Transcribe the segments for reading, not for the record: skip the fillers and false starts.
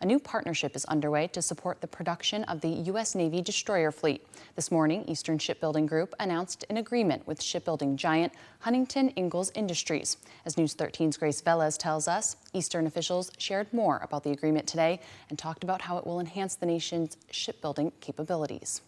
A new partnership is underway to support the production of the U.S. Navy destroyer fleet. This morning, Eastern Shipbuilding Group announced an agreement with shipbuilding giant Huntington Ingalls Industries. As News 13's Grace Velez tells us, Eastern officials shared more about the agreement today and talked about how it will enhance the nation's shipbuilding capabilities.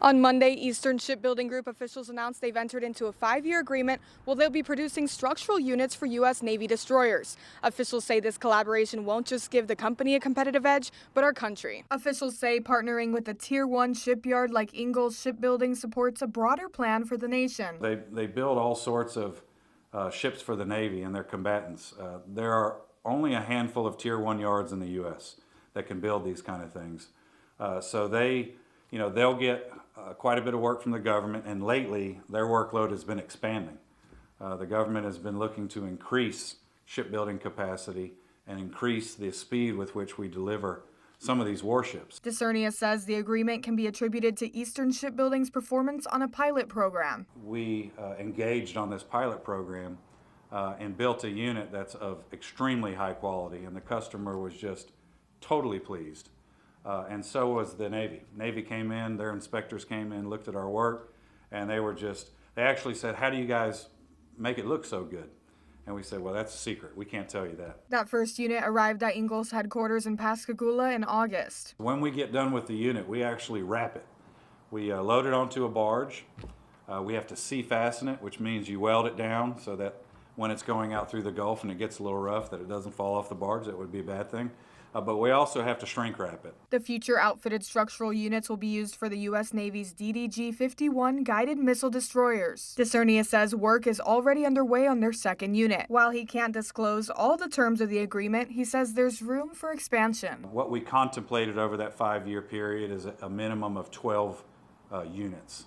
On Monday, Eastern Shipbuilding Group officials announced they've entered into a 5-year agreement where they'll be producing structural units for U.S. Navy destroyers. Officials say this collaboration won't just give the company a competitive edge, but our country. Officials say partnering with a Tier 1 shipyard like Ingalls Shipbuilding supports a broader plan for the nation. They build all sorts of ships for the Navy and their combatants. There are only a handful of Tier 1 yards in the U.S. that can build these kind of things. So they'll get quite a bit of work from the government, and lately their workload has been expanding. The government has been looking to increase shipbuilding capacity and increase the speed with which we deliver some of these warships. DeCernia says the agreement can be attributed to Eastern Shipbuilding's performance on a pilot program. We engaged on this pilot program and built a unit that's of extremely high quality, and the customer was just totally pleased. And so was the Navy. Navy came in, their inspectors came in, looked at our work, and they actually said, "How do you guys make it look so good?" And we said, "Well, that's a secret. We can't tell you that." That first unit arrived at Ingalls headquarters in Pascagoula in August. When we get done with the unit, we actually wrap it. We load it onto a barge. We have to sea fasten it, which means you weld it down so that when it's going out through the Gulf and it gets a little rough, that it doesn't fall off the barge. That would be a bad thing. But we also have to shrink wrap it. The future outfitted structural units will be used for the U.S. Navy's DDG-51 guided missile destroyers. DeCernia says work is already underway on their second unit. While he can't disclose all the terms of the agreement, he says there's room for expansion. What we contemplated over that 5-year period is a minimum of 12 units.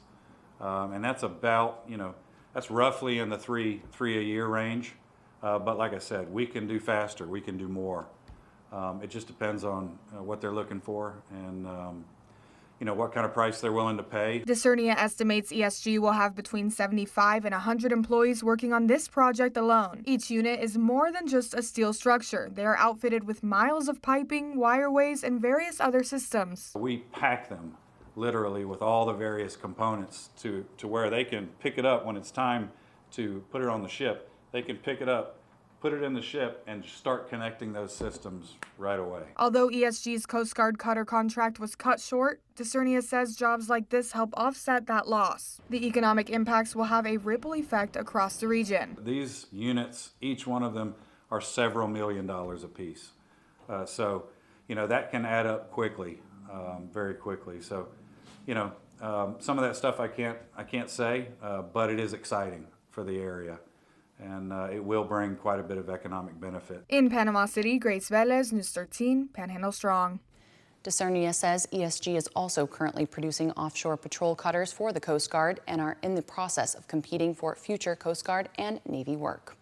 And that's about, that's roughly in the three a year range. But like I said, we can do faster, we can do more. It just depends on what they're looking for and what kind of price they're willing to pay. DeCernia estimates ESG will have between 75 and 100 employees working on this project alone. Each unit is more than just a steel structure. They are outfitted with miles of piping, wireways, and various other systems. We pack them literally with all the various components to where they can pick it up when it's time to put it on the ship. They can pick it up, put it in the ship, and start connecting those systems right away. Although ESG's Coast Guard cutter contract was cut short, DeCernia says jobs like this help offset that loss. The economic impacts will have a ripple effect across the region. These units, each one of them, are several $1 million a piece. So that can add up quickly, very quickly. So, some of that stuff I can't say, but it is exciting for the area. And it will bring quite a bit of economic benefit. In Panama City, Grace Velez, News 13, Panhandle Strong. DeCernia says ESG is also currently producing offshore patrol cutters for the Coast Guard and are in the process of competing for future Coast Guard and Navy work.